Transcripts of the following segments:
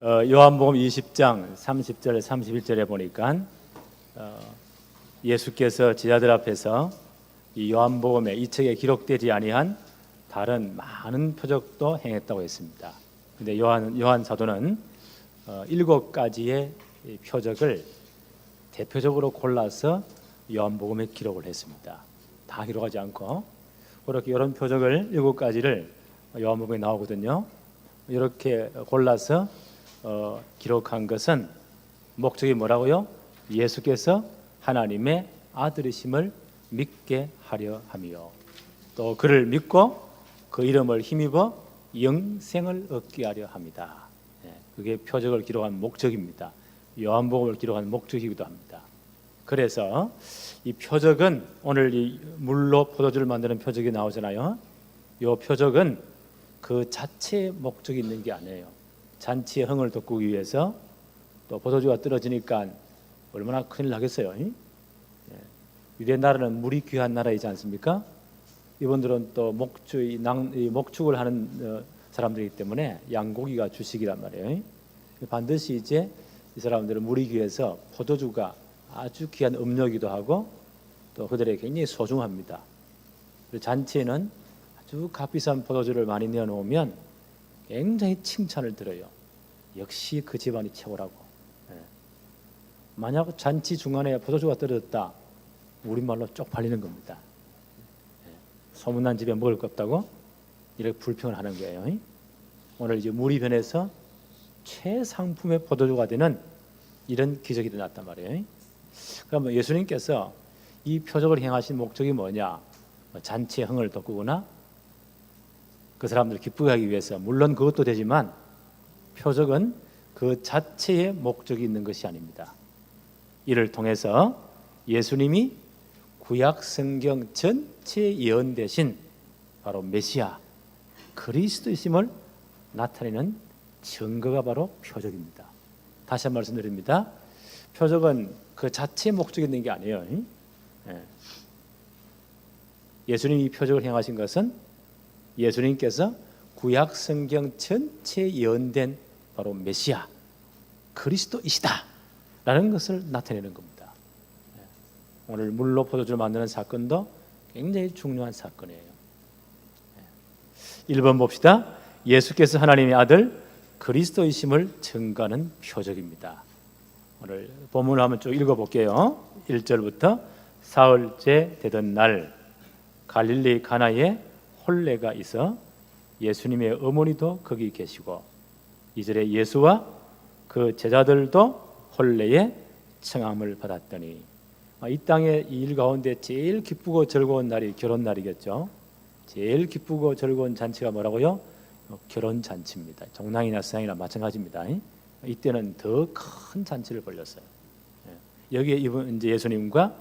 요한복음 20장 30절 31절에 보니까 예수께서 제자들 앞에서 이 요한복음에 이 책에 기록되지 아니한 다른 많은 표적도 행했다고 했습니다. 근데 요한 사도는 7가지의 표적을 대표적으로 골라서 요한복음에 기록을 했습니다. 다 기록하지 않고 그렇게 이런 표적을 7가지를 요한복음에 나오거든요. 이렇게 골라서 기록한 것은 목적이 뭐라고요? 예수께서 하나님의 아들이심을 믿게 하려 함이요, 또 그를 믿고 그 이름을 힘입어 영생을 얻게 하려 합니다. 그게 표적을 기록한 목적입니다. 요한복음을 기록한 목적이기도 합니다. 그래서 이 표적은 오늘 이 물로 포도주를 만드는 표적이 나오잖아요. 이 표적은 그 자체의 목적이 있는 게 아니에요. 잔치의 흥을 돋구기 위해서, 또 포도주가 떨어지니까 얼마나 큰일 나겠어요. 유대 나라는 물이 귀한 나라이지 않습니까? 이분들은 또 목축을 하는 사람들이기 때문에 양고기가 주식이란 말이에요. 반드시 이제 이 사람들은 물이 귀해서 포도주가 아주 귀한 음료이기도 하고 또 그들에게 굉장히 소중합니다. 잔치에는 아주 값비싼 포도주를 많이 내어놓으면 굉장히 칭찬을 들어요. 역시 그 집안이 최고라고. 만약 잔치 중간에 포도주가 떨어졌다, 우리말로 쪽팔리는 겁니다. 소문난 집에 먹을 것 없다고 이렇게 불평을 하는 거예요. 오늘 이제 물이 변해서 최상품의 포도주가 되는 이런 기적이 일어났단 말이에요. 그러면 예수님께서 이 표적을 행하신 목적이 뭐냐? 잔치의 흥을 돋구거나 그 사람들 기쁘게 하기 위해서, 물론 그것도 되지만 표적은 그 자체의 목적이 있는 것이 아닙니다. 이를 통해서 예수님이 구약 성경 전체에 예언되신 바로 메시아 그리스도이심을 나타내는 증거가 바로 표적입니다. 다시 한 번 말씀드립니다. 표적은 그 자체의 목적이 있는 게 아니에요. 예수님이 표적을 행하신 것은 예수님께서 구약 성경 전체에 예언된 바로 메시아 그리스도이시다 라는 것을 나타내는 겁니다. 오늘 물로 포도주를 만드는 사건도 굉장히 중요한 사건이에요. 1번 봅시다. 예수께서 하나님의 아들 그리스도이심을 증거하는 표적입니다. 오늘 본문을 한번 쭉 읽어볼게요. 1절부터 사흘째 되던 날 갈릴리 가나에 혼례가 있어 예수님의 어머니도 거기 계시고, 2절에 예수와 그 제자들도 혼례에 청함을 받았더니, 이 땅의 일 가운데 제일 기쁘고 즐거운 날이 결혼 날이겠죠. 제일 기쁘고 즐거운 잔치가 뭐라고요? 결혼 잔치입니다. 종랑이나 서양이나 마찬가지입니다. 이때는 더 큰 잔치를 벌렸어요. 여기에 이제 예수님과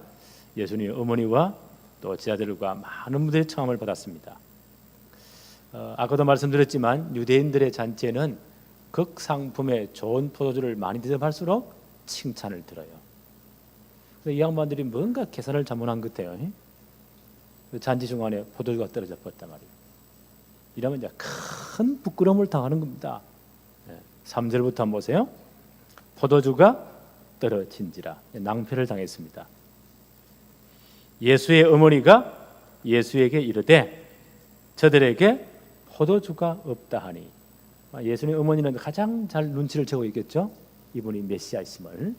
예수님의 어머니와 또 제자들과 많은 분들의 청함을 받았습니다. 아까도 말씀드렸지만 유대인들의 잔치에는 극상품의 좋은 포도주를 많이 대접할수록 칭찬을 들어요. 이 양반들이 뭔가 계산을 잘못한 것 같아요. 잔치 중간에 포도주가 떨어져 버렸단 말이에요. 이러면 이제 큰 부끄러움을 당하는 겁니다. 3절부터 한번 보세요. 포도주가 떨어진지라, 낭패를 당했습니다. 예수의 어머니가 예수에게 이르되 저들에게 포도주가 없다 하니, 예수님의 어머니는 가장 잘 눈치를 채고 있겠죠. 이분이 메시아이심을.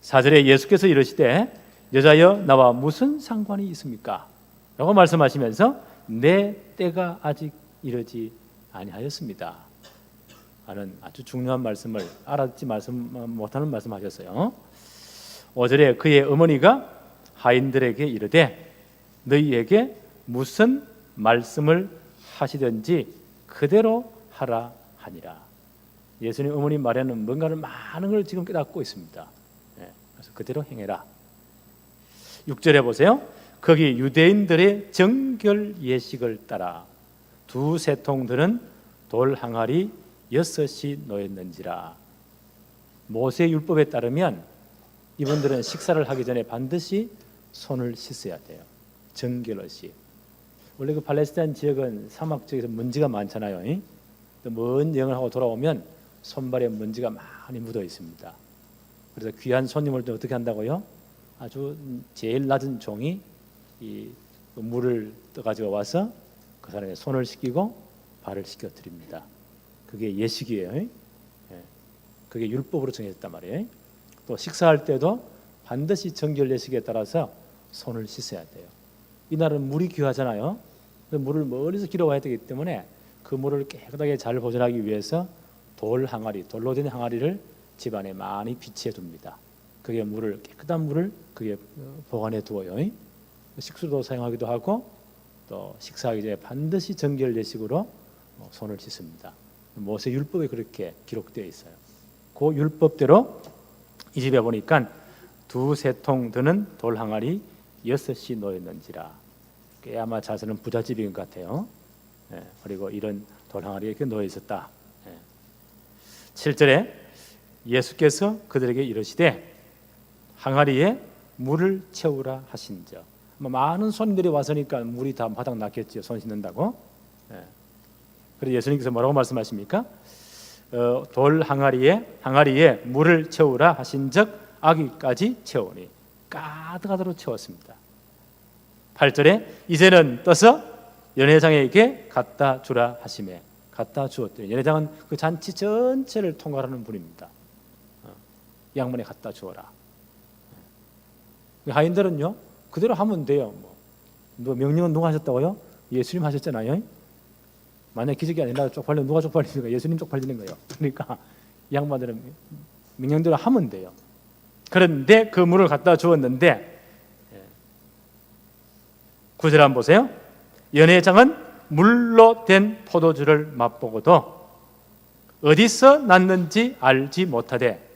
4절에 예수께서 이르시되 여자여 나와 무슨 상관이 있습니까? 라고 말씀하시면서 내 때가 아직 이르지 아니하였습니다 하는 아주 중요한 말씀을 알아듣지 못하는 말씀하셨어요. 5절에 그의 어머니가 하인들에게 이르되 너희에게 무슨 말씀을 하시든지 그대로 하라 하니라. 예수님 어머니 말에는 뭔가를 많은 걸 지금 깨닫고 있습니다. 그래서 그대로 행해라. 6절에 보세요. 거기 유대인들의 정결 예식을 따라 두 세통들은 돌 항아리 6이 놓였는지라. 모세 율법에 따르면 이분들은 식사를 하기 전에 반드시 손을 씻어야 돼요. 정결 예식. 원래 그 팔레스타인 지역은 사막 지역에서 먼지가 많잖아요. 또 먼 여행을 하고 돌아오면 손발에 먼지가 많이 묻어 있습니다. 그래서 귀한 손님을 또 어떻게 한다고요? 아주 제일 낮은 종이 이 물을 떠가지고 와서 그 사람의 손을 씻기고 발을 씻겨 드립니다. 그게 예식이에요. 예. 그게 율법으로 정해졌단 말이에요. 또 식사할 때도 반드시 정결 예식에 따라서 손을 씻어야 돼요. 이날은 물이 귀하잖아요. 그 물을 멀리서 길어와야 되기 때문에 그 물을 깨끗하게 잘 보존하기 위해서 돌 항아리, 돌로 된 항아리를 집안에 많이 비치해 둡니다. 그게 물을, 깨끗한 물을 그게 보관해 두어요. 식수도 사용하기도 하고 또 식사하기 전에 반드시 정결 예식으로 손을 씻습니다. 모세 율법에 그렇게 기록되어 있어요. 그 율법대로 이 집에 보니까 2-3통 드는 돌 항아리 6이 놓였는지라. 꽤 아마 자세는 부잣집인 것 같아요. 그리고 이런 돌 항아리에 이렇게 놓여 있었다. 7절에 예수께서 그들에게 이르시되 항아리에 물을 채우라 하신즉. 많은 손님들이 왔으니까 물이 다 바닥 났겠지요. 손 씻는다고. 그래서 예수님께서 뭐라고 말씀하십니까? 돌 항아리에 물을 채우라 하신즉 아귀까지 채우니 가득하도록 채웠습니다. 8절에 이제는 떠서 연회장에게 갖다 주라 하시매 갖다 주었더니 연회장은 그 잔치 전체를 통괄하는 분입니다. 양반에 갖다 주어라. 하인들은요 그대로 하면 돼요. 뭐 명령은 누가 하셨다고요? 예수님 하셨잖아요. 만약 기적이 아니라 쪽팔리면 누가 쪽팔리니까 예수님 쪽팔리는 거예요. 그러니까 이 양반들은 명령대로 하면 돼요. 그런데 그 물을 갖다 주었는데 9절 한번 보세요. 연회장은 물로 된 포도주를 맛보고도 어디서 났는지 알지 못하되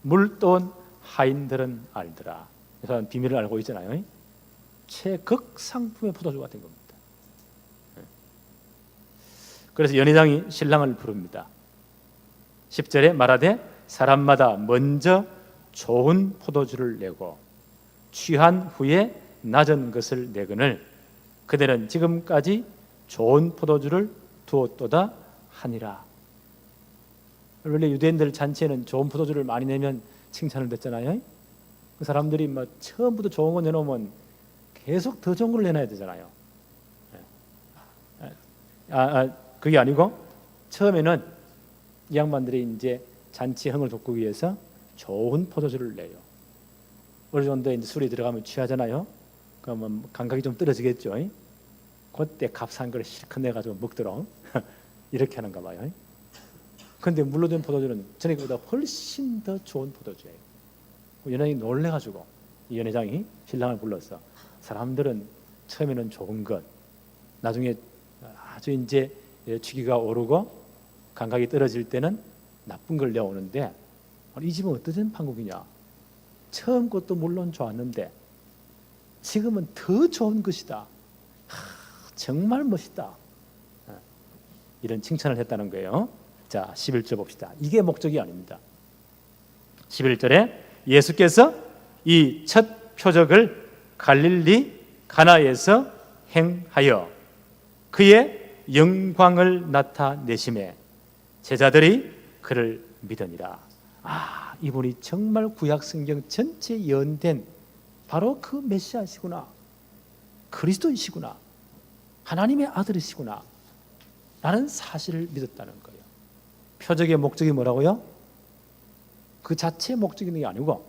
물떠온 하인들은 알더라. 이 사람 비밀을 알고 있잖아요. 최극상품의 포도주가 된 겁니다. 그래서 연회장이 신랑을 부릅니다. 10절에 말하되 사람마다 먼저 좋은 포도주를 내고 취한 후에 낮은 것을 내거늘 그들은 지금까지 좋은 포도주를 두었도다 하니라. 원래 유대인들 잔치에는 좋은 포도주를 많이 내면 칭찬을 듣잖아요. 그 사람들이 막 처음부터 좋은 거 내놓으면 계속 더 좋은 걸 내놔야 되잖아요. 그게 아니고 처음에는 이 양반들이 이제 잔치 흥을 돋구기 위해서 좋은 포도주를 내요. 어느 정도 이제 술이 들어가면 취하잖아요. 그러면 감각이 좀 떨어지겠죠. 그때 값싼 걸 실컷 내가지고 먹도록 이렇게 하는가 봐요. 그런데 물로 된 포도주는 전에보다 훨씬 더 좋은 포도주예요. 연회장이 놀래가지고 이 연회장이 신랑을 불러서 사람들은 처음에는 좋은 것, 나중에 아주 이제 취기가 오르고 감각이 떨어질 때는 나쁜 걸 내오는데 이 집은 어떤 판국이냐? 처음 것도 물론 좋았는데 지금은 더 좋은 것이다. 정말 멋있다. 이런 칭찬을 했다는 거예요. 자, 11절 봅시다. 이게 목적이 아닙니다. 11절에 예수께서 이 첫 표적을 갈릴리 가나에서 행하여 그의 영광을 나타내심에 제자들이 그를 믿으니라. 이분이 정말 구약성경 전체에 예언된 바로 그 메시아시구나, 그리스도이시구나, 하나님의 아들이시구나 라는 사실을 믿었다는 거예요. 표적의 목적이 뭐라고요? 그 자체의 목적이 있는 게 아니고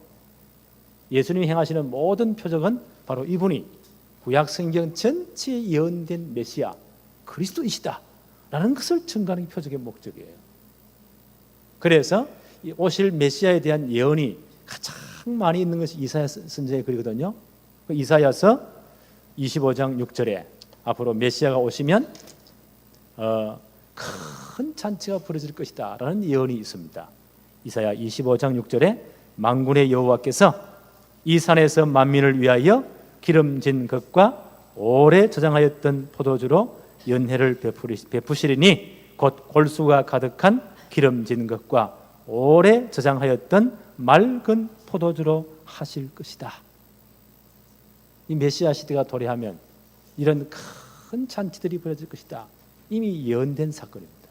예수님이 행하시는 모든 표적은 바로 이분이 구약성경 전체에 예언된 메시아 그리스도이시다 라는 것을 증거하는 게 표적의 목적이에요. 그래서 이 오실 메시아에 대한 예언이 가장 많이 있는 것이 이사야 선지자의 글이거든요. 그 이사야서 25장 6절에 앞으로 메시아가 오시면 큰 잔치가 벌어질 것이다 라는 예언이 있습니다. 이사야 25장 6절에 만군의 여호와께서 이 산에서 만민을 위하여 기름진 것과 오래 저장하였던 포도주로 연회를 베푸시리니 곧 골수가 가득한 기름진 것과 오래 저장하였던 맑은 포도주로 하실 것이다. 이 메시아 시대가 도래하면 이런 큰 잔치들이 벌어질 것이다. 이미 예언된 사건입니다.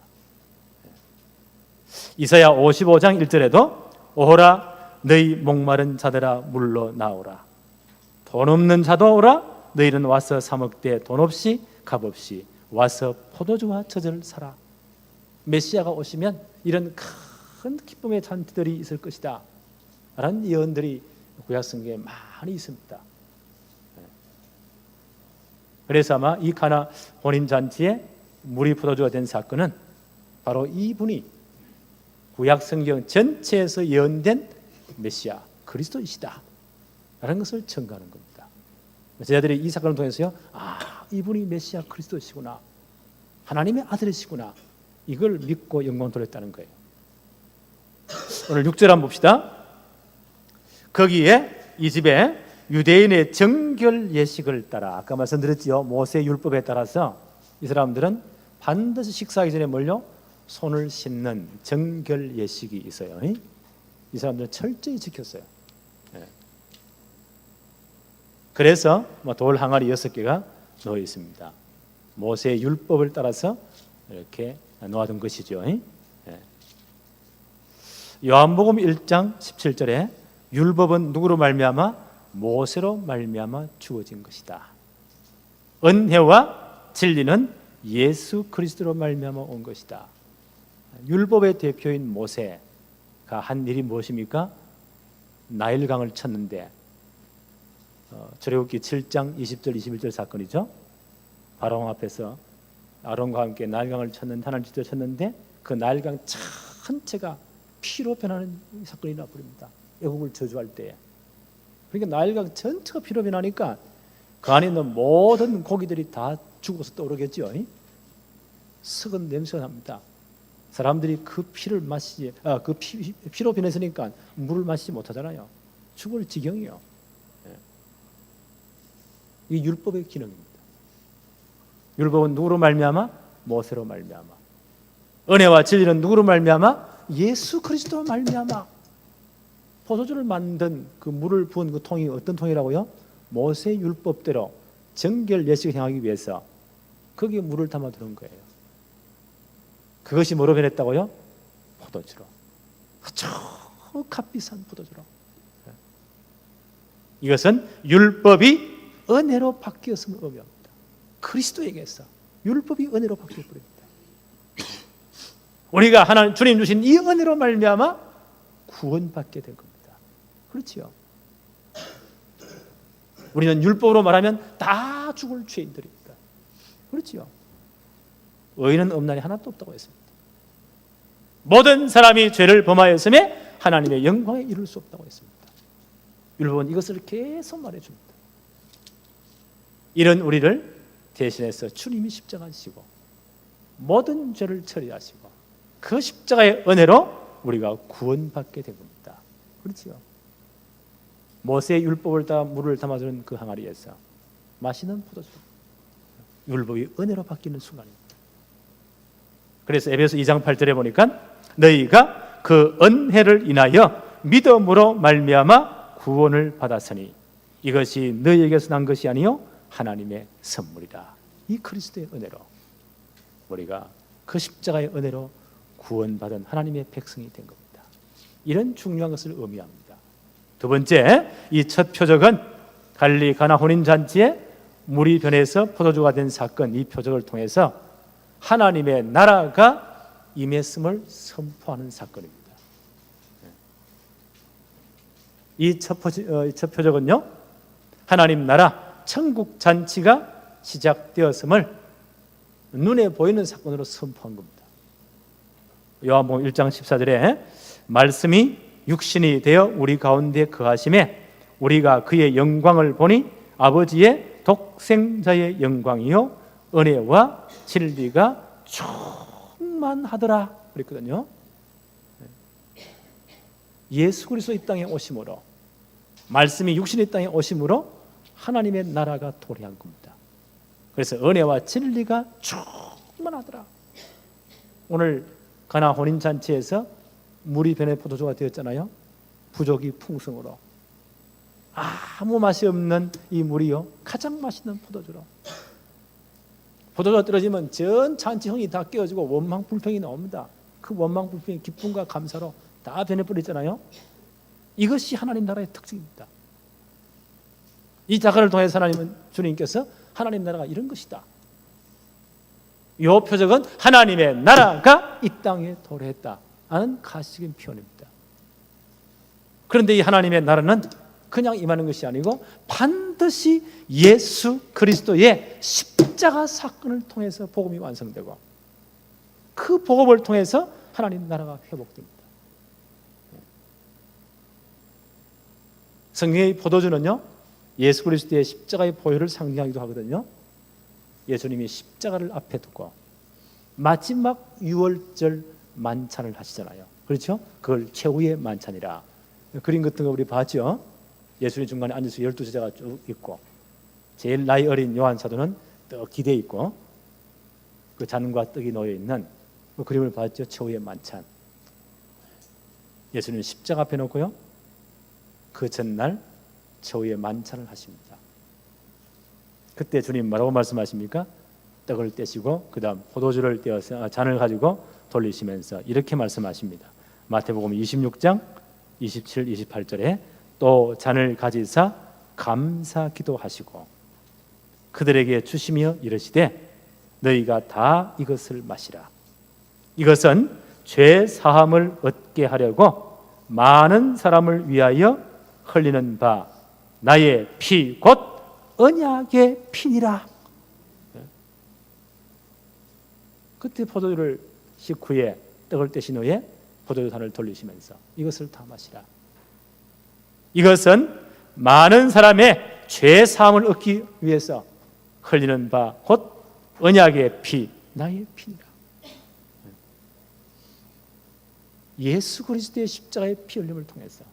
이사야 55장 1절에도 오호라 너희 목마른 자들아 물러 나오라. 돈 없는 자도 오라. 너희는 와서 사 먹되 돈 없이 값 없이 와서 포도주와 젖을 사라. 메시아가 오시면 이런 큰 기쁨의 잔치들이 있을 것이다 라는 예언들이 구약 성경에 많이 있습니다. 그래서 아마 이 가나 혼인 잔치에 물이 포도주가 된 사건은 바로 이분이 구약 성경 전체에서 예언된 메시아 그리스도이시다 라는 것을 증거하는 겁니다. 제자들이 이 사건을 통해서요, 이분이 메시아 그리스도시구나, 하나님의 아들이시구나, 이걸 믿고 영광을 돌렸다는 거예요. 오늘 6절 한번 봅시다. 거기에 이 집에 유대인의 정결 예식을 따라, 아까 말씀드렸지요, 모세 율법에 따라서 이 사람들은 반드시 식사하기 전에 뭘요? 손을 씻는 정결 예식이 있어요. 이 사람들은 철저히 지켰어요. 그래서 돌 항아리 6개가 놓여 있습니다. 모세의 율법을 따라서 이렇게 놓아둔 것이죠. 요한복음 1장 17절에 율법은 누구로 말미암아? 모세로 말미암아 주어진 것이다. 은혜와 진리는 예수 그리스도로 말미암아 온 것이다. 율법의 대표인 모세가 한 일이 무엇입니까? 나일강을 쳤는데, 출애굽기 7장 20절 21절 사건이죠. 바로왕 앞에서 아론과 함께 나일강을 쳤는데, 하나님 직접 쳤는데 그 나일강 전체가 피로 변하는 사건이 나버립니다. 애국을 저주할 때에. 그러니까 나일강 전체가 피로 변하니까 그 안에 있는 모든 고기들이 다 죽어서 떠오르겠죠. 썩은 냄새가 납니다. 사람들이 그 피를 마시지, 피로 변했으니까 물을 마시지 못하잖아요. 죽을 지경이요. 이 율법의 기능입니다. 율법은 누구로 말미암아? 모세로 말미암아. 은혜와 진리는 누구로 말미암아? 예수 그리스도로 말미암아. 포도주를 만든 그 물을 부은 그 통이 어떤 통이라고요? 모세 율법대로 정결 예식을 행하기 위해서 거기에 물을 담아 두는 거예요. 그것이 뭐로 변했다고요? 포도주로. 아주 값비싼 포도주로. 이것은 율법이 은혜로 바뀌었음을 의미합니다. 그리스도에게서 율법이 은혜로 바뀌어버립니다. 우리가 하나님 주님 주신 이 은혜로 말미암아 구원받게 된 겁니다. 그렇지요? 우리는 율법으로 말하면 다 죽을 죄인들입니다. 그렇지요? 의인은 없나니 하나도 없다고 했습니다. 모든 사람이 죄를 범하였음에 하나님의 영광에 이룰 수 없다고 했습니다. 율법은 이것을 계속 말해줍니다. 이런 우리를 대신해서 주님이 십자가 지시고 모든 죄를 처리하시고 그 십자가의 은혜로 우리가 구원받게 된 겁니다. 그렇지요? 모세의 율법을 따라 물을 담아주는 그 항아리에서 마시는 포도주, 율법이 은혜로 바뀌는 순간입니다. 그래서 에베소 2장 8절에 보니까 너희가 그 은혜를 인하여 믿음으로 말미암아 구원을 받았으니 이것이 너희에게서 난 것이 아니요 하나님의 선물이라. 이 그리스도의 은혜로 우리가 그 십자가의 은혜로 구원받은 하나님의 백성이 된 겁니다. 이런 중요한 것을 의미합니다. 두 번째, 이 첫 표적은 갈릴리 가나 혼인 잔치에 물이 변해서 포도주가 된 사건, 이 표적을 통해서 하나님의 나라가 임했음을 선포하는 사건입니다. 이 첫 표적은요, 하나님 나라 천국 잔치가 시작되었음을 눈에 보이는 사건으로 선포한 겁니다. 요한복음 1장 14절에 말씀이 육신이 되어 우리 가운데 거하심에 우리가 그의 영광을 보니 아버지의 독생자의 영광이요 은혜와 진리가 충만하더라 그랬거든요. 예수 그리스도 이 땅에 오심으로, 말씀이 육신의 땅에 오심으로 하나님의 나라가 도래한 겁니다. 그래서 은혜와 진리가 충만하더라. 오늘 가나 혼인 잔치에서 물이 변해 포도주가 되었잖아요. 부족이 풍성으로 아무 맛이 없는 이 물이요 가장 맛있는 포도주로, 포도주가 떨어지면 전 잔치 흥이 다 깨어지고 원망 불평이 나옵니다. 그 원망불평의 기쁨과 감사로 다 변해버리잖아요. 이것이 하나님 나라의 특징입니다. 이 작가를 통해서 하나님은 주님께서 하나님 나라가 이런 것이다. 이 표적은 하나님의 나라가 이 땅에 도래했다 하는 가시적인 표현입니다. 그런데 이 하나님의 나라는 그냥 임하는 것이 아니고 반드시 예수 그리스도의 십자가 사건을 통해서 복음이 완성되고 그 복음을 통해서 하나님 나라가 회복됩니다. 성경의 포도주는요, 예수 그리스도의 십자가의 보혈을 상징하기도 하거든요. 예수님이 십자가를 앞에 두고 마지막 유월절 만찬을 하시잖아요. 그렇죠? 그걸 최후의 만찬이라. 그림 같은 거 우리 봤죠? 예수님 중간에 앉아서 12제자가 쭉 있고 제일 나이 어린 요한 사도는 떡 기대에 있고 그 잔과 떡이 놓여 있는 그 그림을 봤죠? 최후의 만찬. 예수님 십자가 앞에 놓고요, 그 전날 최후의 만찬을 하십니다. 그때 주님 뭐라고 말씀하십니까? 떡을 떼시고 그 다음 포도주를 떼어서 잔을 가지고 돌리시면서 이렇게 말씀하십니다. 마태복음 26장 27, 28절에 또 잔을 가지사 감사 기도하시고 그들에게 주시며 이르시되 너희가 다 이것을 마시라. 이것은 죄 사함을 얻게 하려고 많은 사람을 위하여 흘리는 바 나의 피 곧 언약의 피니라. 그때 포도주를 식후에 떡을 떼신 후에 포도주잔을 돌리시면서 이것을 다 마시라. 이것은 많은 사람의 죄 사함을 얻기 위해서 흘리는 바 곧 언약의 피 나의 피니라. 예수 그리스도의 십자가의 피 흘림을 통해서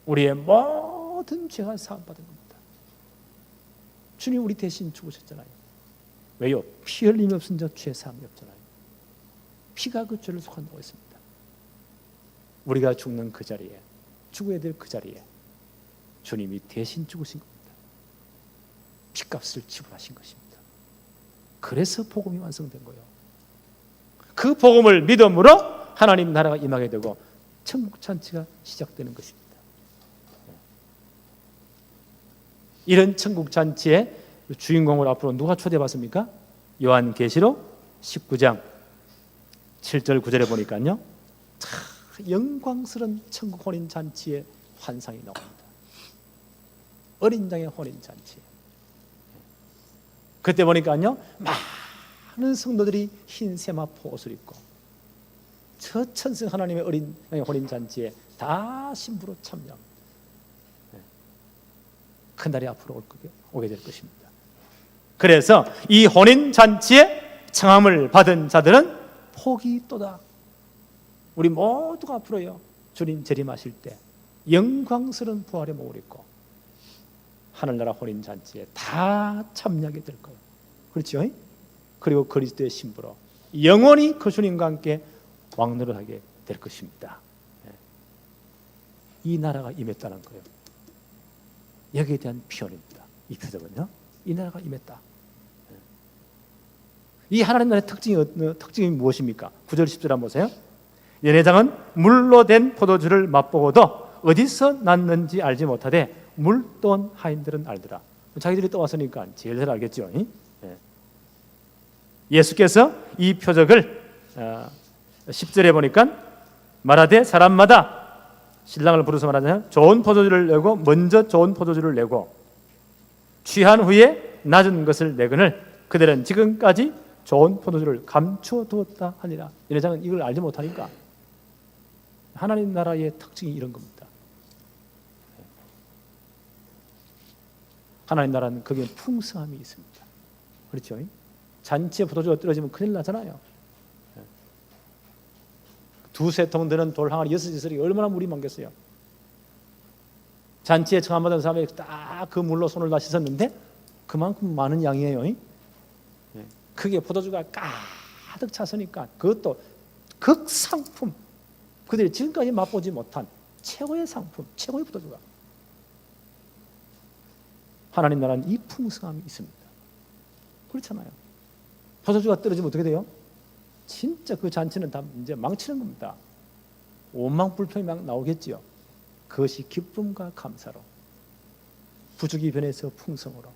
우리의 모든 죄가 사함받은 겁니다. 주님 우리 대신 죽으셨잖아요. 왜요? 피 흘림이 없은 자 죄 사함이 없잖아요. 피가 그 죄를 속한다고 했습니다. 우리가 죽는 그 자리에, 죽어야 될 그 자리에 주님이 대신 죽으신 겁니다. 피값을 지불하신 것입니다. 그래서 복음이 완성된 거예요. 그 복음을 믿음으로 하나님 나라가 임하게 되고 천국 잔치가 시작되는 것입니다. 이런 천국 잔치의 주인공을 앞으로 누가 초대받습니까? 요한계시록 19장 7절 9절에 보니까요, 영광스러운 천국 혼인 잔치의 환상이 나옵니다. 어린 양의 혼인 잔치. 그때 보니까요, 많은 성도들이 흰 세마포 옷을 입고 저 천성 하나님의 어린 양의 혼인 잔치에 다 신부로 참여합니다. 그 날이 앞으로 오게 될 것입니다. 그래서 이 혼인 잔치에 청함을 받은 자들은 복이 또다. 우리 모두가 앞으로요, 주님 재림하실 때 영광스러운 부활의 몸을 입고 하늘나라 혼인 잔치에 다 참여하게 될 거예요. 그렇죠? 그리고 그리스도의 신부로 영원히 그 주님과 함께 왕노릇하게 될 것입니다. 이 나라가 임했다는 거예요. 여기에 대한 표현입니다. 이 표적은요, 이 나라가 임했다. 이 하나님 나라의 특징이 무엇입니까? 9절 10절 한번 보세요. 연회장은 물로 된 포도주를 맛보고도 어디서 났는지 알지 못하되 물돈 하인들은 알더라. 자기들이 떠왔으니까 제일 잘 알겠죠. 예수께서 이 표적을 10절에 보니까 말하되 사람마다 신랑을 부르서 말하자면 좋은 포도주를 내고 먼저 좋은 포도주를 내고 취한 후에 낮은 것을 내거늘 그들은 지금까지 좋은 포도주를 감추어 두었다 하니라. 연회장은 이걸 알지 못하니까. 하나님 나라의 특징이 이런 겁니다. 하나님 나라는 거기에 풍성함이 있습니다. 그렇죠? 잔치에 포도주가 떨어지면 큰일 나잖아요. 두세 통 되는 돌 항아리 6~7이 얼마나 물이 많겠어요. 잔치에 청함받은 사람이 딱 그 물로 손을 다 씻었는데 그만큼 많은 양이에요. 그게 포도주가 가득 찼으니까 그것도 극상품, 그들이 지금까지 맛보지 못한 최고의 상품, 최고의 포도주가. 하나님 나라는 이 풍성함이 있습니다. 그렇잖아요. 포도주가 떨어지면 어떻게 돼요? 진짜 그 잔치는 다 이제 망치는 겁니다. 원망 불평이 막 나오겠지요. 그것이 기쁨과 감사로, 부족이 변해서 풍성으로.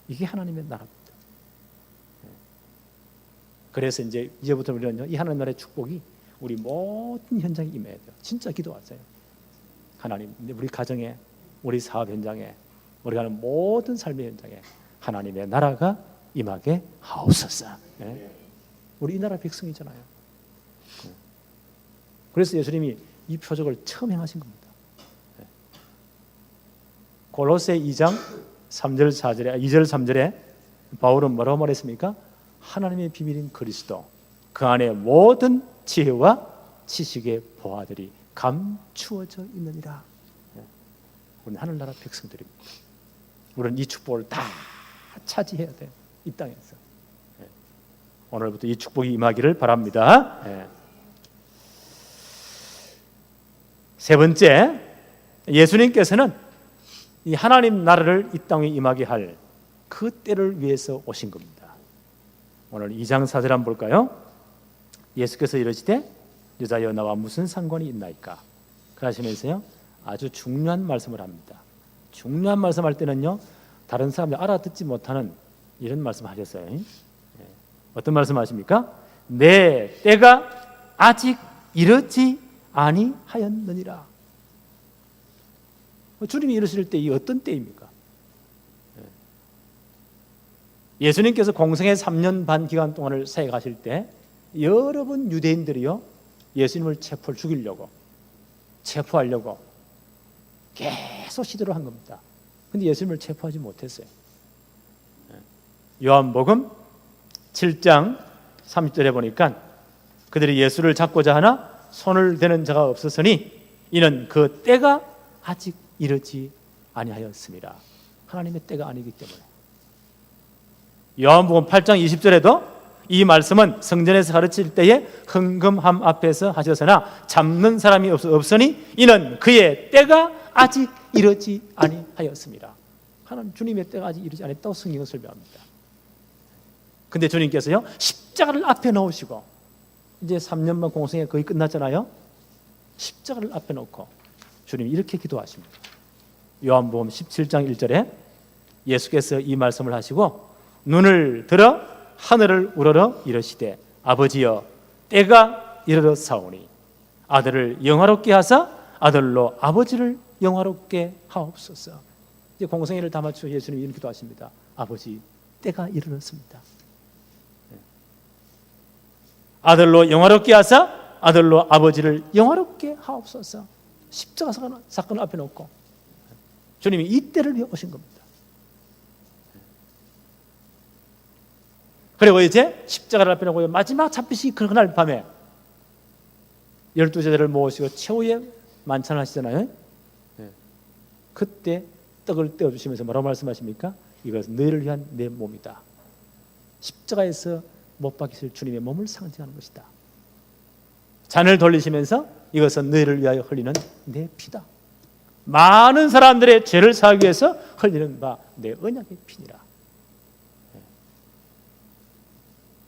이게 하나님의 나라입니다. 그래서 이제부터 우리는 이 하나님 나라의 축복이 우리 모든 현장에 임해야 돼요. 진짜 기도하세요. 하나님, 우리 가정에, 우리 사업 현장에, 우리가 하는 모든 삶의 현장에 하나님의 나라가 임하게 하옵소서. 우리 이 나라 백성이잖아요. 그래서 예수님이 이 표적을 처음 행하신 겁니다. 골로새 2장 3절 4절에 2절 3절에 바울은 뭐라고 말했습니까? 하나님의 비밀인 그리스도, 그 안에 모든 지혜와 지식의 보화들이 감추어져 있느니라. 우리는 하늘나라 백성들입니다. 우리는 이 축복을 다 차지해야 돼요. 이 땅에서. 오늘부터 이 축복이 임하기를 바랍니다. 세 번째, 예수님께서는 이 하나님 나라를 이 땅에 임하게 할 그 때를 위해서 오신 겁니다. 오늘 2장 4절 한번 볼까요? 예수께서 이르시되 여자여 나와 무슨 상관이 있나이까? 그러시면서요 아주 중요한 말씀을 합니다. 중요한 말씀할 때는요 다른 사람들이 알아듣지 못하는 이런 말씀하셨어요. 어떤 말씀하십니까? 내 때가 아직 이르지 아니하였느니라. 주님이 이르실 때 이 어떤 때입니까? 예수님께서 공생의 3년 반 기간 동안을 사역하실 때 여러 번 유대인들이요 예수님을 죽이려고 체포하려고 계속 시도를 한 겁니다. 근데 예수님을 체포하지 못했어요. 요한복음 7장 30절에 보니까 그들이 예수를 잡고자 하나 손을 대는 자가 없었으니 이는 그 때가 아직 이르지 아니하였습니다. 하나님의 때가 아니기 때문에. 요한복음 8장 20절에도 이 말씀은 성전에서 가르칠 때에 흥금함 앞에서 하셨으나 잡는 사람이 없으니 이는 그의 때가 아직 이르지 아니하였습니다. 하나님 주님의 때가 아직 이르지 않았다고 성경은 설명합니다. 근데 주님께서요 십자가를 앞에 놓으시고 이제 3년만 공생이 거의 끝났잖아요. 십자가를 앞에 놓고 주님이 이렇게 기도하십니다. 요한복음 17장 1절에 예수께서 이 말씀을 하시고 눈을 들어 하늘을 우러러 이르시되 아버지여 때가 이르렀사오니 아들을 영화롭게 하사 아들로 아버지를 영화롭게 하옵소서. 이제 공생애를 다 맞춰 예수님이 이렇게 기도하십니다. 아버지 때가 이르렀습니다. 아들로 영화롭게 하사 아들로 아버지를 영화롭게 하옵소서. 십자가 사건을 앞에 놓고 주님이 이 때를 위해 오신 겁니다. 그리고 이제 십자가를 앞에 놓고 마지막 잡히시 그날 밤에 12제자를 모시고 최후의 만찬을 하시잖아요. 그때 떡을 떼어주시면서 뭐라고 말씀하십니까? 이것은 너희를 위한 내 몸이다. 십자가에서 못 박히실 주님의 몸을 상징하는 것이다. 잔을 돌리시면서 이것은 너희를 위하여 흘리는 내 피다. 많은 사람들의 죄를 사하기 위해서 흘리는 바 내 언약의 피니라.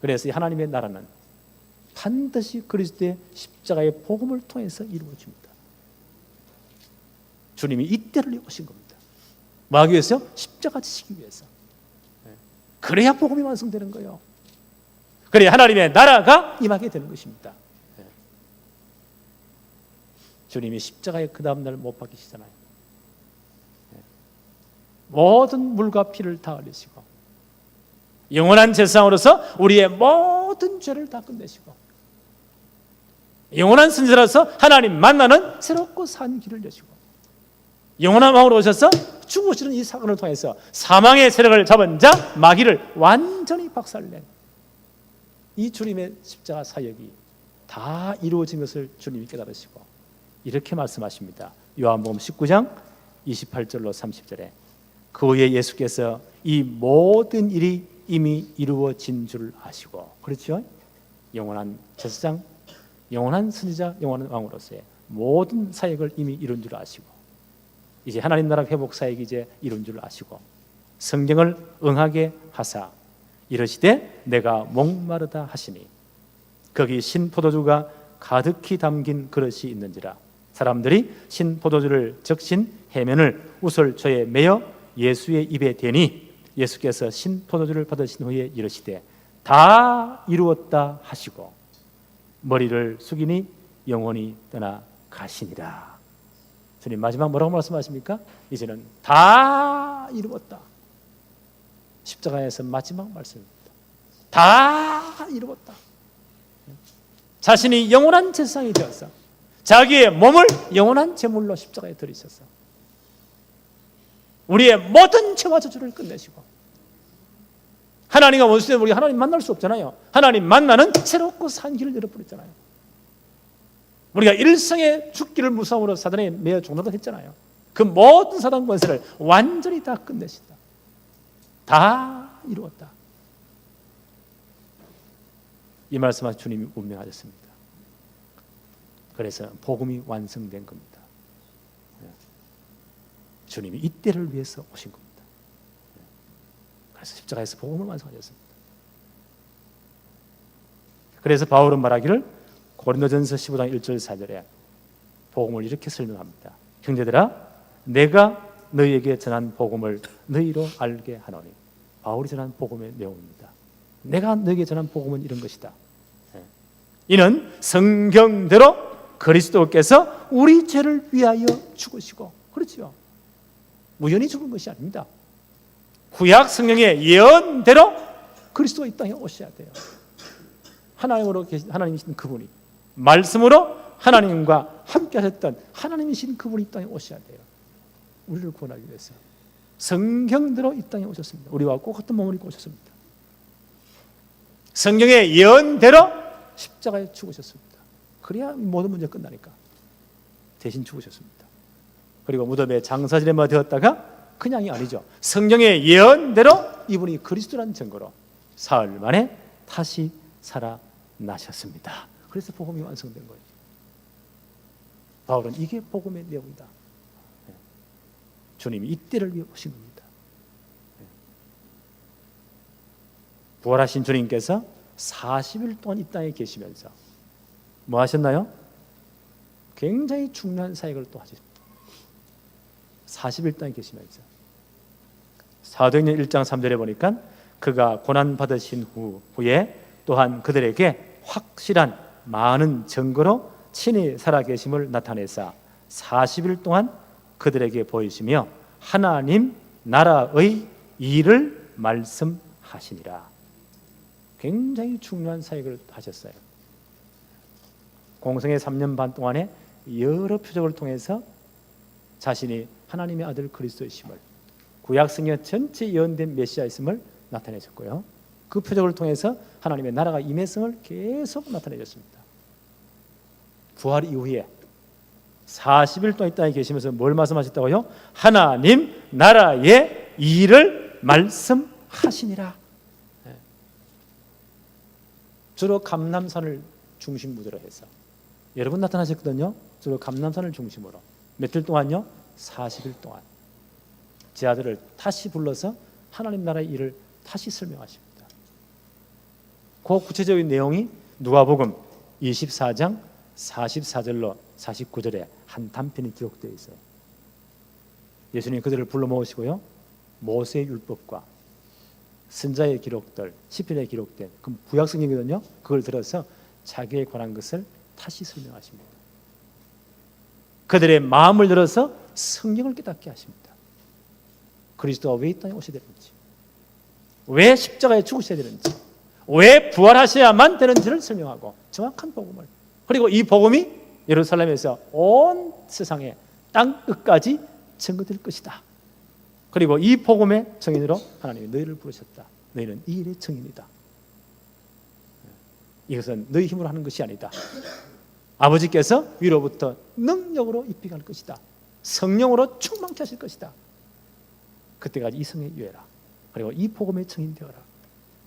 그래서 하나님의 나라는 반드시 그리스도의 십자가의 복음을 통해서 이루어집니다. 주님이 이때를 오신 겁니다. 뭐 하기 위해서요? 십자가 지시기 위해서. 그래야 복음이 완성되는 거예요. 그래야 하나님의 나라가 임하게 되는 것입니다. 주님이 십자가에 그 다음날 못 박히시잖아요. 모든 물과 피를 다 흘리시고 영원한 제사장으로서 우리의 모든 죄를 다 끝내시고 영원한 선지자로서 하나님 만나는 새롭고 산 길을 여시고 영원한 왕으로 오셔서 죽으시는 이 사건을 통해서 사망의 세력을 잡은 자 마귀를 완전히 박살낸 이 주님의 십자가 사역이 다 이루어진 것을 주님이 깨달으시고 이렇게 말씀하십니다. 요한복음 19장 28절로 30절에 그 후에 예수께서 이 모든 일이 이미 이루어진 줄 아시고, 그렇죠? 영원한 제사장, 영원한 선지자, 영원한 왕으로서의 모든 사역을 이미 이룬 줄 아시고 이제 하나님 나라 회복 사역이 이제 이룬 줄 아시고 성경을 응하게 하사 이르시되 내가 목마르다 하시니 거기 신포도주가 가득히 담긴 그릇이 있는지라. 사람들이 신포도주를 적신 해면을 우설초에 매어 예수의 입에 대니 예수께서 신포도주를 받으신 후에 이르시되 다 이루었다 하시고 머리를 숙이니 영혼이 떠나 가시니라. 주님 마지막 뭐라고 말씀하십니까? 이제는 다 이루었다. 십자가에서 마지막 말씀입니다. 다 이루었다. 자신이 영원한 제사장이 되어서 자기의 몸을 영원한 제물로 십자가에 들이셔서 우리의 모든 죄와 저주를 끝내시고 하나님과 원수된 우리가 하나님 만날 수 없잖아요. 하나님 만나는 새롭고 산 길을 열어버렸잖아요. 우리가 일생의 죽기를 무서움으로 사단에 매어 종로를 했잖아요. 그 모든 사단 권세를 완전히 다 끝내신다. 다 이루었다. 이 말씀하신 주님이 운명하셨습니다. 그래서 복음이 완성된 겁니다. 주님이 이때를 위해서 오신 겁니다. 그래서 십자가에서 복음을 완성하셨습니다. 그래서 바울은 말하기를 고린도전서 15장 1절 4절에 복음을 이렇게 설명합니다. 형제들아 내가 너희에게 전한 복음을 너희로 알게 하노니. 바울이 전한 복음의 내용입니다. 내가 너희에게 전한 복음은 이런 것이다. 이는 성경대로 그리스도께서 우리 죄를 위하여 죽으시고, 그렇죠, 우연히 죽은 것이 아닙니다. 구약 성경의 예언대로 그리스도가 이 땅에 오셔야 돼요. 하나님이신 그분이 말씀으로 하나님과 함께 하셨던 하나님이신 그분이 이 땅에 오셔야 돼요. 우리를 구원하기 위해서 성경대로 이 땅에 오셨습니다. 우리와 똑같은 몸을 입고 오셨습니다. 성경의 예언대로 십자가에 죽으셨습니다. 그래야 모든 문제 끝나니까. 대신 죽으셨습니다. 그리고 무덤에 장사지례마 되었다가 그냥이 아니죠. 성경의 예언대로 이분이 그리스도라는 증거로 사흘 만에 다시 살아나셨습니다. 그래서 복음이 완성된 거예요. 바울은 이게 복음의 내용이다. 주님이 이때를 위해 오신 겁니다. 부활하신 주님께서 40일 동안 이 땅에 계시면서 뭐 하셨나요? 굉장히 중요한 사역을 또 하셨습니다. 40일 동안 계시면서 사도행전 1장 3절에 보니까 그가 고난받으신 후에 또한 그들에게 확실한 많은 증거로 친히 살아계심을 나타내사 40일 동안 그들에게 보이시며 하나님 나라의 일을 말씀하시니라. 굉장히 중요한 사역을 하셨어요. 공생의 3년 반 동안에 여러 표적을 통해서 자신이 하나님의 아들 그리스도이심을, 구약 성경 전체 예언된 메시아이심을 나타내셨고요. 그 표적을 통해서 하나님의 나라가 임했음을 계속 나타내셨습니다. 부활 이후에 40일 동안 이 땅에 계시면서 뭘 말씀하셨다고요? 하나님 나라의 일을 말씀하시니라. 주로 감람산을 중심 무대로 해서 여러 번 나타나셨거든요. 주로 감람산을 중심으로 며칠 동안요? 40일 동안 제 아들을 다시 불러서 하나님 나라의 일을 다시 설명하십니다. 그 구체적인 내용이 누가복음 24장 44절로 49절에 한 단편이 기록되어 있어요. 예수님이 그들을 불러 모으시고요, 모세의 율법과 선자의 기록들, 시편에 기록된 그 구약 성경이거든요. 그걸 들어서 자기에 관한 것을 다시 설명하십니다. 그들의 마음을 열어서 성경을 깨닫게 하십니다. 그리스도가 왜 이 땅에 오셔야 되는지, 왜 십자가에 죽으셔야 되는지, 왜 부활하셔야만 되는지를 설명하고 정확한 복음을, 그리고 이 복음이 예루살렘에서 온 세상에 땅 끝까지 전거될 것이다. 그리고 이 복음의 증인으로 하나님이 너희를 부르셨다. 너희는 이 일의 증인이다. 이것은 너희 힘으로 하는 것이 아니다. 아버지께서 위로부터 능력으로 입히게 할 것이다. 성령으로 충만케 하실 것이다. 그때까지 이 성에 유해라. 그리고 이 복음의 증인 되어라.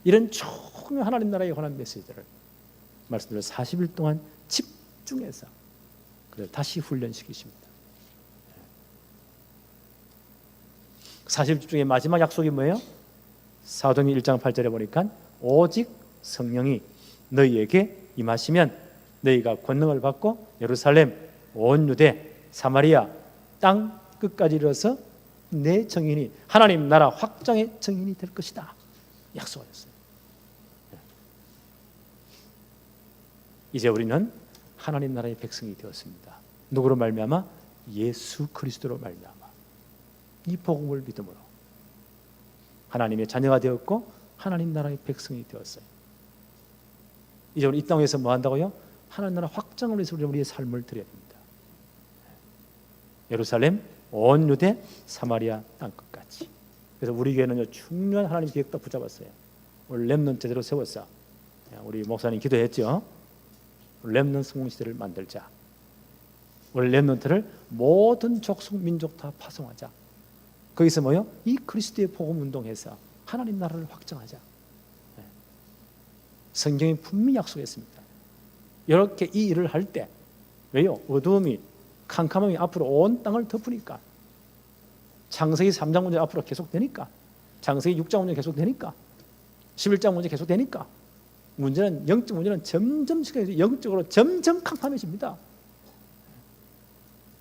이런 중요한 하나님 나라에 관한 메시지들을 말씀드려 40일 동안 집중해서 그를 다시 훈련시키십니다. 40일 중에 마지막 약속이 뭐예요? 사도행전 1장 8절에 보니까 오직 성령이 너희에게 임하시면 너희가 권능을 받고 예루살렘, 온 유대, 사마리아 땅 끝까지 이르러서 내 증인이, 하나님 나라 확장의 증인이 될 것이다 약속하셨어요. 이제 우리는 하나님 나라의 백성이 되었습니다. 누구로 말미암아? 예수 그리스도로 말미암아. 이 복음을 믿음으로 하나님의 자녀가 되었고 하나님 나라의 백성이 되었어요. 이제 우리 이 땅에서 뭐 한다고요? 하나님 나라 확장을 위해서 우리의 삶을 드려야 됩니다. 예루살렘, 온 유대, 사마리아 땅끝까지. 그래서 우리 교회는 중요한 하나님 계획도 붙잡았어요. 오늘 렘넌트 제대로 세웠어. 우리 목사님 기도했죠. 렘넌트 성공시대를 만들자. 우리 렘넌트를 모든 족속 민족 다 파송하자. 거기서 뭐요? 이 그리스도의 복음 운동해서 하나님 나라를 확장하자. 성경이 분명히 약속했습니다. 이렇게 이 일을 할 때, 왜요? 어두움이 캄캄함이 앞으로 온 땅을 덮으니까, 창세기 3장 문제 앞으로 계속되니까, 창세기 6장 문제 계속되니까, 11장 문제 계속되니까, 문제는 영적 문제는 점점 영적으로 점점 캄캄해집니다.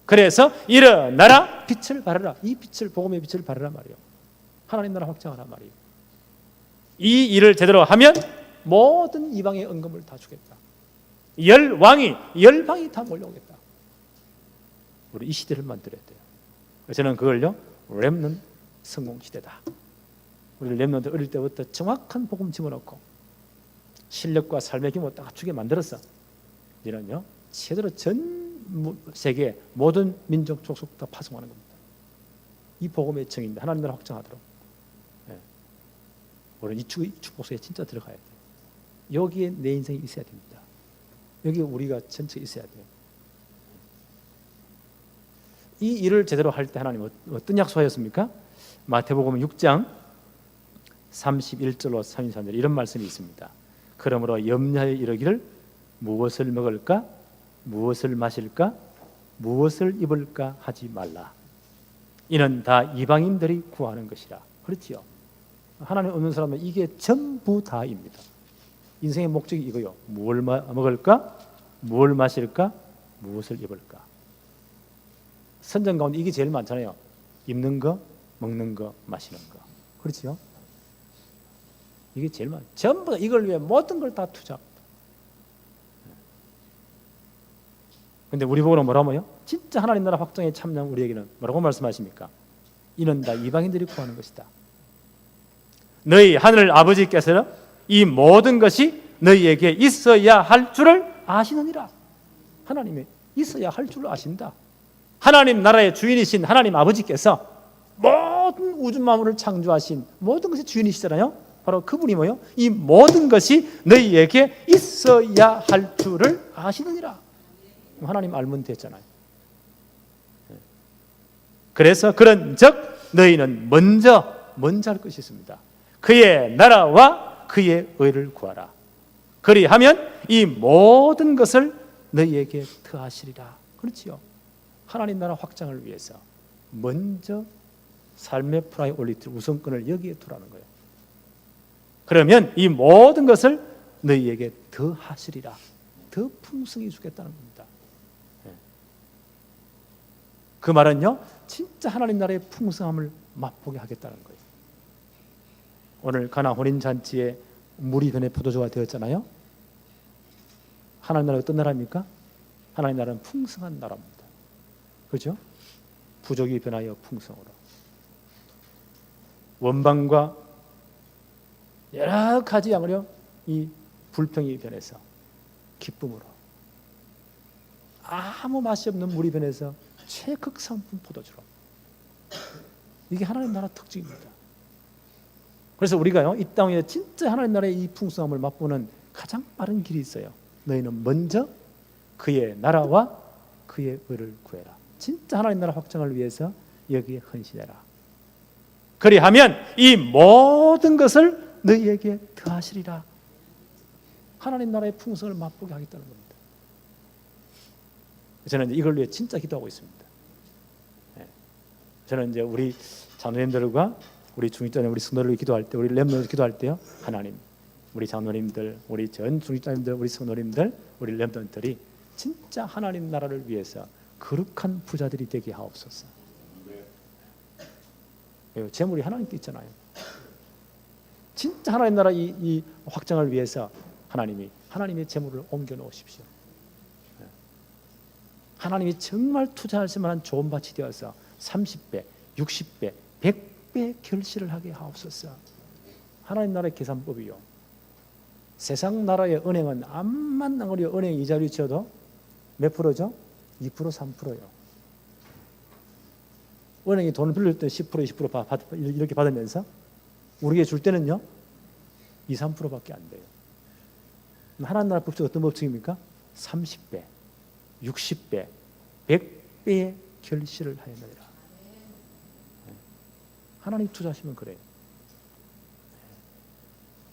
그래서 일어나라, 빛을 발하라. 이 빛을, 복음의 빛을 발하라 말이요. 하나님 나라 확장하라 말이요. 이 일을 제대로 하면 모든 이방의 은금을 다 주겠다. 열방이 다 몰려오겠다. 우리 이 시대를 만들어야 돼요. 저는 그걸요, 렘넌트 성공 시대다. 우리 렘넌트 어릴 때부터 정확한 복음 집어넣고 실력과 삶의 규모 딱 갖추게 만들었어. 이제는요, 제대로 전 세계 모든 민족 족속 다 파송하는 겁니다. 이 복음의 정의입니다. 하나님 나라 확장하도록. 우리 이 축복소에 진짜 들어가야 돼요. 여기에 내 인생이 있어야 됩니다. 여기에 우리가 전체 있어야 돼요. 이 일을 제대로 할 때 하나님 어떤 약속하셨습니까? 마태복음 6장 31절로 33절 이런 말씀이 있습니다. 그러므로 염려하여 이르기를 무엇을 먹을까? 무엇을 마실까? 무엇을 입을까? 하지 말라. 이는 다 이방인들이 구하는 것이라. 그렇지요. 하나님 없는 사람은 이게 전부 다입니다. 인생의 목적이 이거요. 무엇을 먹을까? 무엇을 마실까? 무엇을 입을까? 선전 가운데 이게 제일 많잖아요. 입는 거, 먹는 거, 마시는 거. 그렇지요? 이게 제일 많아요. 전부 다 이걸 위해 모든 걸 다 투자합니다. 근데 우리 보고는 뭐라고요? 진짜 하나님 나라 확장에 참여한 우리에게는 뭐라고 말씀하십니까? 이는 다 이방인들이 구하는 것이다. 너희 하늘 아버지께서는 이 모든 것이 너희에게 있어야 할 줄을 아시느니라. 하나님이 있어야 할 줄을 아신다. 하나님 나라의 주인이신 하나님 아버지께서 모든 우주 만물을 창조하신 모든 것의 주인이시잖아요. 바로 그분이 뭐요? 이 모든 것이 너희에게 있어야 할 줄을 아시느니라. 하나님 알면 됐잖아요. 그래서 그런즉 너희는 먼저 할 것이 있습니다. 그의 나라와 그의 의를 구하라. 그리하면 이 모든 것을 너희에게 더하시리라. 그렇지요. 하나님 나라 확장을 위해서 먼저 삶의 프라이오리티 우선권을 여기에 두라는 거예요. 그러면 이 모든 것을 너희에게 더하시리라. 더 풍성히 주겠다는 겁니다. 그 말은요, 진짜 하나님 나라의 풍성함을 맛보게 하겠다는 거예요. 오늘 가나 혼인 잔치에 물이 변해 포도주가 되었잖아요. 하나님 나라가 어떤 나라입니까? 하나님 나라는 풍성한 나라입니다. 그렇죠? 부족이 변하여 풍성으로. 원방과 여러 가지 양으로 이 불평이 변해서 기쁨으로. 아무 맛이 없는 물이 변해서 최극 상품 포도주로. 이게 하나님 나라 특징입니다. 그래서 우리가요, 이 땅에 진짜 하나님 나라의 이 풍성함을 맛보는 가장 빠른 길이 있어요. 너희는 먼저 그의 나라와 그의 의를 구해라. 진짜 하나님 나라 확장을 위해서 여기에 헌신해라. 그리하면 이 모든 것을 너희에게 더하시리라. 하나님 나라의 풍성을 맛보게 하겠다는 겁니다. 저는 이제 이걸 위해 진짜 기도하고 있습니다. 저는 이제 우리 자녀님들과 우리 중직자님, 우리 성도를 기도할 때, 우리 렘넌트 기도할 때요, 하나님, 우리 장로님들, 우리 전 중직자님들, 우리 성도님들, 우리 렘넌트들이 진짜 하나님 나라를 위해서 거룩한 부자들이 되게 하옵소서. 재물이 하나님께 있잖아요. 진짜 하나님 나라 이 확장을 위해서 하나님의 재물을 옮겨 놓으십시오. 하나님이 정말 투자할 만한 좋은 밭이 되어서 30배, 60배, 100배 결실을 하게 하옵소서. 하나님 나라의 계산법이요. 세상 나라의 은행은 암만 우리 은행 이자율이 쳐도 몇 프로죠? 2%, 3%요. 은행이 돈을 빌릴 때 10%, 20% 이렇게 받으면서 우리에게 줄 때는요 2, 3%밖에 안 돼요. 하나님 나라 법칙 어떤 법칙입니까? 30배, 60배, 100배의 결실을 하였느니라. 하나님 투자하시면 그래요.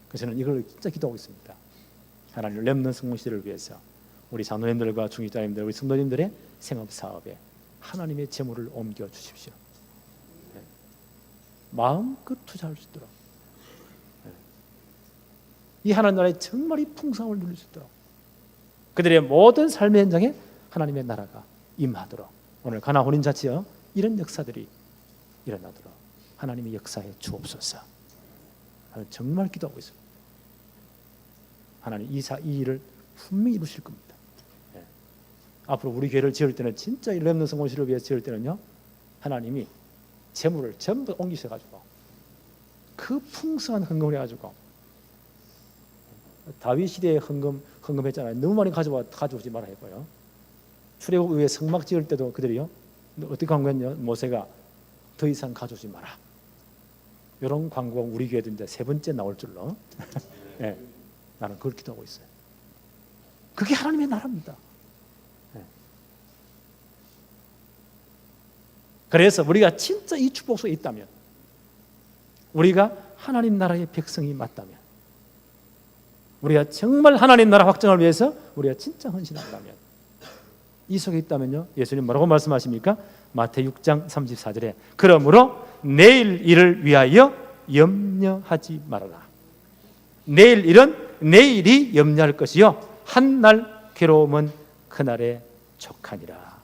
그래서 저는 이걸 진짜 기도하고 있습니다. 하나님 렘넌트 성공시대를 위해서 우리 장로님들과 중직자님들, 우리 성도님들의 생업사업에 하나님의 재물을 옮겨 주십시오. 마음껏 투자할 수 있도록, 이 하나님 나라의 정말 이 풍성함을 누릴 수 있도록, 그들의 모든 삶의 현장에 하나님의 나라가 임하도록, 오늘 가나 혼인잔치요 이런 역사들이 일어나도록 하나님의 역사에 주옵소서. 저는 정말 기도하고 있습니다. 하나님 이 일을 분명히 이루실 겁니다. 앞으로 우리 교회를 지을 때는 진짜 이 렘넌트 성공시를 위해서 지을 때는요, 하나님이 재물을 전부 옮기셔가지고 그 풍성한 헌금을 해가지고, 다윗 시대에 헌금했잖아요. 너무 많이 가져오지 말아 했고요. 출애굽 이후에 성막 지을 때도 그들이요 어떻게 광고했냐, 모세가 더 이상 가져오지 마라. 이런 광고가 우리 교회도 이제 세 번째 나올 줄로 네, 나는 그걸 기도하고 있어요. 그게 하나님의 나라입니다. 그래서 우리가 진짜 이 축복 속에 있다면, 우리가 하나님 나라의 백성이 맞다면, 우리가 정말 하나님 나라 확장을 위해서 우리가 진짜 헌신한다면, 이 속에 있다면요, 예수님 뭐라고 말씀하십니까? 마태복음 6장 34절에 그러므로 내일 일을 위하여 염려하지 말아라. 내일 일은 내일이 염려할 것이요 한날 괴로움은 그날에 족하니라.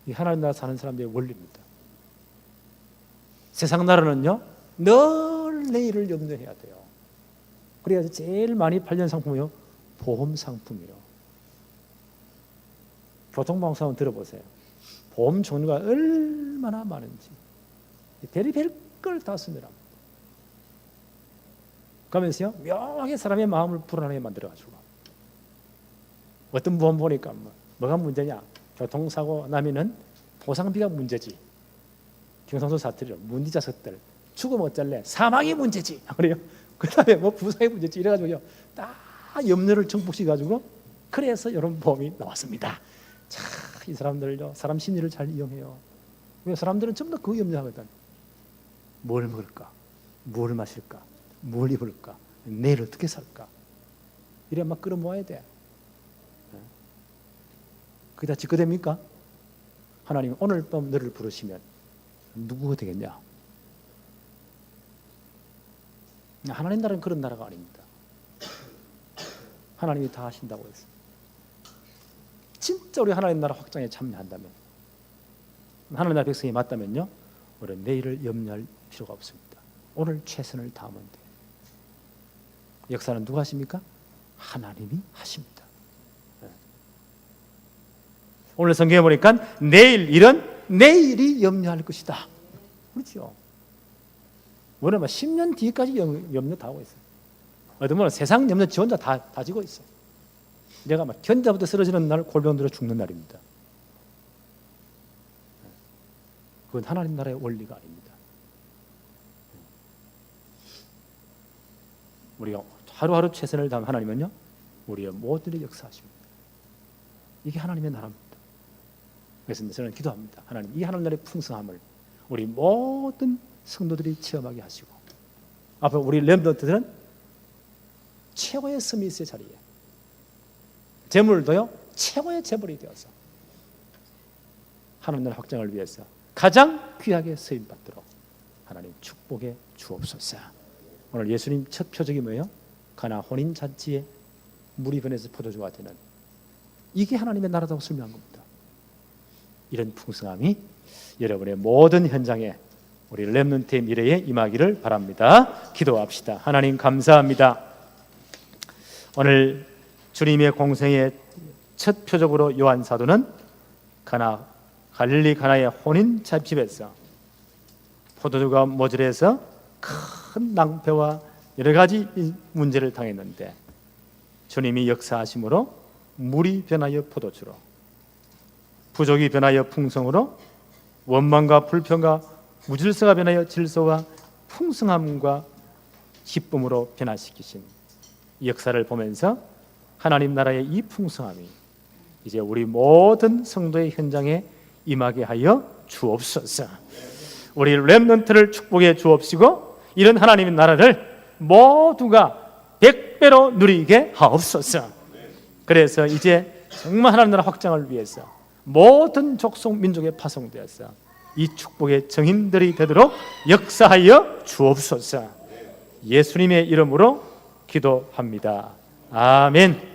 이 하나님 나라 사는 사람들의 원리입니다. 세상 나라는요 늘 내일을 염려해야 돼요. 그래서 제일 많이 팔리는 상품이요 보험 상품이요. 교통방송 들어보세요. 보험 종류가 얼마나 많은지 별의별 걸 다 씁니다. 그러면서요 묘하게 사람의 마음을 불안하게 만들어가지고, 어떤 보험 보니까 뭐가 문제냐, 교통사고 나면은 보상비가 문제지, 경상도 사투리로 문제자석들 죽으면 어쩔래, 사망이 문제지 그래요. 그 다음에 뭐 부상이 문제지 이래가지고요 다 염려를 정복시켜가지고, 그래서 이런 보험이 나왔습니다. 참 이 사람들요 사람 심리를 잘 이용해요. 왜 사람들은 전부 다 그 염려하거든. 뭘 먹을까, 뭘 마실까, 뭘 입을까, 내일 어떻게 살까, 이래 막 끌어모아야 돼. 그게 다 직거됩니까? 하나님 오늘 밤 너를 부르시면 누구가 되겠냐? 하나님 나라는 그런 나라가 아닙니다. 하나님이 다 하신다고 했습니다. 진짜 우리 하나님 나라 확장에 참여한다면, 하나님 나라 백성이 맞다면요 우리는 내일을 염려할 필요가 없습니다. 오늘 최선을 다하면 돼요. 역사는 누가 하십니까? 하나님이 하십니다. 오늘 성경에 보니까 내일 일은 내일이 염려할 것이다. 그렇죠? 우리는 막 10년 뒤까지 염려 다 하고 있어요. 어떤 분은 세상 염려 지 혼자 다 지고 있어. 내가 막 견자부터 쓰러지는 날, 골병 들어 죽는 날입니다. 그건 하나님 나라의 원리가 아닙니다. 우리가 하루하루 최선을 다하면 하나님은요 우리의 모든 일에 역사하십니다. 이게 하나님의 나라입니다. 그래서 저는 기도합니다. 하나님 이 하나님 나라의 풍성함을 우리 모든 성도들이 체험하게 하시고, 앞으로 우리 렘넌트들은 최고의 서밋의 자리에 재물도요 최고의 재물이 되어서 하나님 나라 확장을 위해서 가장 귀하게 쓰임 받도록 하나님 축복해 주옵소서. 오늘 예수님 첫 표적이 뭐예요? 가나 혼인 잔치에 물이 변해서 포도주가 되는, 이게 하나님의 나라라고 설명한 겁니다. 이런 풍성함이 여러분의 모든 현장에 우리 렘넌트의 미래에 임하기를 바랍니다. 기도합시다. 하나님 감사합니다. 오늘 주님의 공생의 첫 표적으로 요한 사도는 갈릴리 가나의 혼인 잔치에서 포도주가 모자라서 큰 낭패와 여러 가지 문제를 당했는데 주님이 역사하심으로 물이 변하여 포도주로, 부족이 변하여 풍성으로, 원망과 불평과 무질서가 변하여 질서와 풍성함과 기쁨으로 변화시키신 이 역사를 보면서 하나님 나라의 이 풍성함이 이제 우리 모든 성도의 현장에 임하게 하여 주옵소서. 우리 렘넌트를 축복해 주옵시고 이런 하나님의 나라를 모두가 100배로 누리게 하옵소서. 그래서 이제 정말 하나님 나라 확장을 위해서 모든 족속 민족에 파송되어서 이 축복의 정인들이 되도록 역사하여 주옵소서. 예수님의 이름으로 기도합니다. 아멘.